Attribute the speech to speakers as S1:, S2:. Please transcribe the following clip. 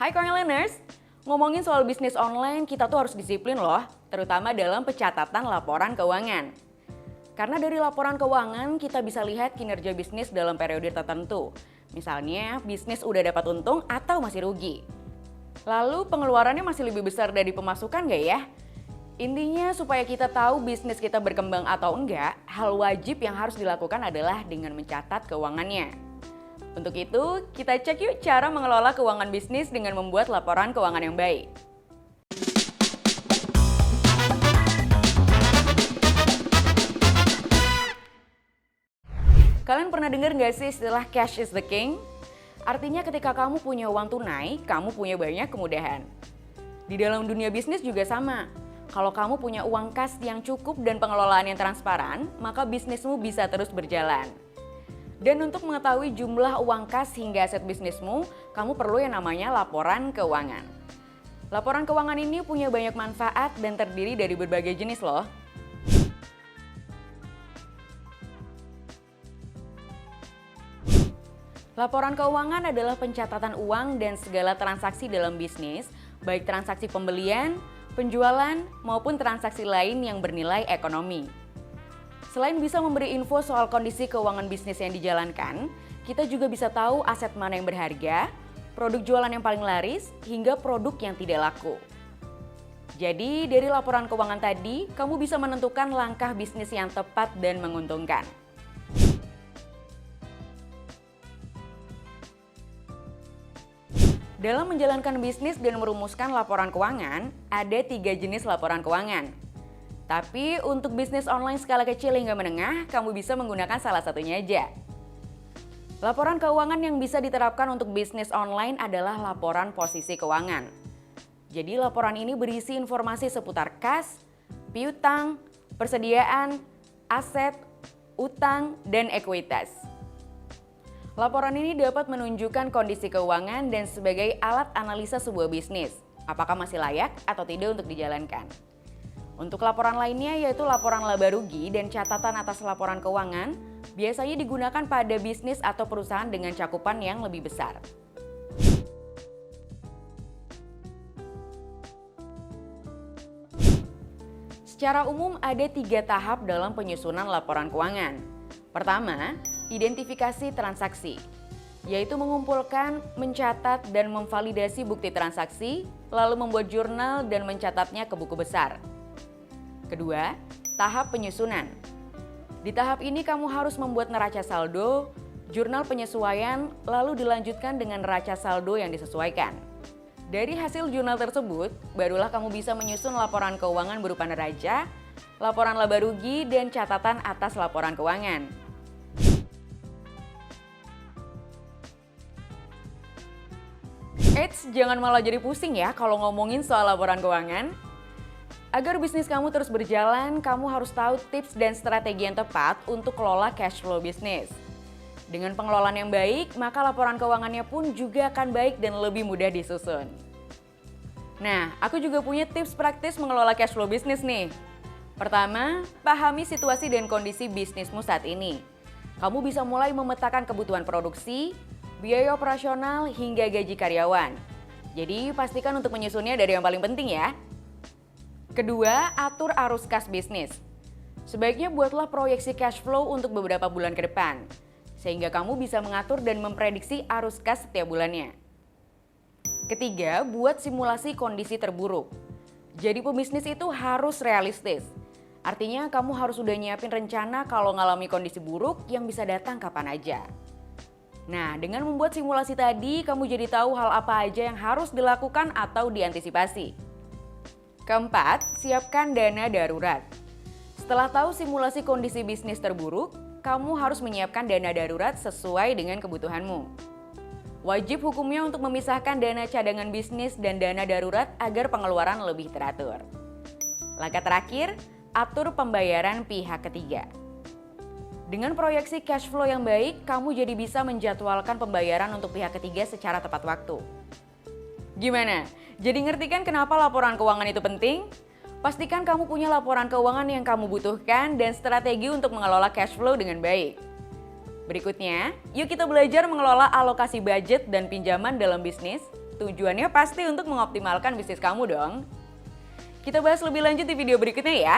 S1: Hai Cornelianers, ngomongin soal bisnis online kita tuh harus disiplin loh, terutama dalam pencatatan laporan keuangan. Karena dari laporan keuangan kita bisa lihat kinerja bisnis dalam periode tertentu. Misalnya bisnis udah dapat untung atau masih rugi. Lalu pengeluarannya masih lebih besar dari pemasukan nggak ya? Intinya supaya kita tahu bisnis kita berkembang atau enggak, hal wajib yang harus dilakukan adalah dengan mencatat keuangannya. Untuk itu, kita cek yuk cara mengelola keuangan bisnis dengan membuat laporan keuangan yang baik. Kalian pernah dengar nggak sih istilah cash is the king? Artinya ketika kamu punya uang tunai, kamu punya banyak kemudahan. Di dalam dunia bisnis juga sama. Kalau kamu punya uang kas yang cukup dan pengelolaan yang transparan, maka bisnismu bisa terus berjalan. Dan untuk mengetahui jumlah uang kas hingga aset bisnismu, kamu perlu yang namanya laporan keuangan. Laporan keuangan ini punya banyak manfaat dan terdiri dari berbagai jenis loh. Laporan keuangan adalah pencatatan uang dan segala transaksi dalam bisnis, baik transaksi pembelian, penjualan, maupun transaksi lain yang bernilai ekonomi. Selain bisa memberi info soal kondisi keuangan bisnis yang dijalankan, kita juga bisa tahu aset mana yang berharga, produk jualan yang paling laris, hingga produk yang tidak laku. Jadi dari laporan keuangan tadi, kamu bisa menentukan langkah bisnis yang tepat dan menguntungkan. Dalam menjalankan bisnis dan merumuskan laporan keuangan, ada 3 jenis laporan keuangan. Tapi untuk bisnis online skala kecil hingga menengah, kamu bisa menggunakan salah satunya aja. Laporan keuangan yang bisa diterapkan untuk bisnis online adalah laporan posisi keuangan. Jadi laporan ini berisi informasi seputar kas, piutang, persediaan, aset, utang, dan ekuitas. Laporan ini dapat menunjukkan kondisi keuangan dan sebagai alat analisa sebuah bisnis, apakah masih layak atau tidak untuk dijalankan. Untuk laporan lainnya yaitu laporan laba rugi dan catatan atas laporan keuangan, biasanya digunakan pada bisnis atau perusahaan dengan cakupan yang lebih besar. Secara umum ada 3 tahap dalam penyusunan laporan keuangan. Pertama, identifikasi transaksi, yaitu mengumpulkan, mencatat, dan memvalidasi bukti transaksi, lalu membuat jurnal dan mencatatnya ke buku besar. Kedua, tahap penyusunan. Di tahap ini kamu harus membuat neraca saldo, jurnal penyesuaian, lalu dilanjutkan dengan neraca saldo yang disesuaikan. Dari hasil jurnal tersebut, barulah kamu bisa menyusun laporan keuangan berupa neraca, laporan laba rugi, dan catatan atas laporan keuangan. Eits, jangan malah jadi pusing ya kalau ngomongin soal laporan keuangan. Agar bisnis kamu terus berjalan, kamu harus tahu tips dan strategi yang tepat untuk kelola cash flow bisnis. Dengan pengelolaan yang baik, maka laporan keuangannya pun juga akan baik dan lebih mudah disusun. Nah, aku juga punya tips praktis mengelola cash flow bisnis nih. Pertama, pahami situasi dan kondisi bisnismu saat ini. Kamu bisa mulai memetakan kebutuhan produksi, biaya operasional, hingga gaji karyawan. Jadi pastikan untuk menyusunnya dari yang paling penting ya. Kedua, atur arus kas bisnis. Sebaiknya buatlah proyeksi cash flow untuk beberapa bulan ke depan, sehingga kamu bisa mengatur dan memprediksi arus kas setiap bulannya. Ketiga, buat simulasi kondisi terburuk. Jadi pebisnis itu harus realistis. Artinya kamu harus udah nyiapin rencana kalau ngalami kondisi buruk yang bisa datang kapan aja. Nah, dengan membuat simulasi tadi, kamu jadi tahu hal apa aja yang harus dilakukan atau diantisipasi. Keempat, siapkan dana darurat. Setelah tahu simulasi kondisi bisnis terburuk, kamu harus menyiapkan dana darurat sesuai dengan kebutuhanmu. Wajib hukumnya untuk memisahkan dana cadangan bisnis dan dana darurat agar pengeluaran lebih teratur. Langkah terakhir, atur pembayaran pihak ketiga. Dengan proyeksi cash flow yang baik, kamu jadi bisa menjadwalkan pembayaran untuk pihak ketiga secara tepat waktu. Gimana? Jadi ngerti kan kenapa laporan keuangan itu penting? Pastikan kamu punya laporan keuangan yang kamu butuhkan dan strategi untuk mengelola cash flow dengan baik. Berikutnya, yuk kita belajar mengelola alokasi budget dan pinjaman dalam bisnis Tujuannya pasti untuk mengoptimalkan bisnis kamu dong. Kita bahas lebih lanjut di video berikutnya ya.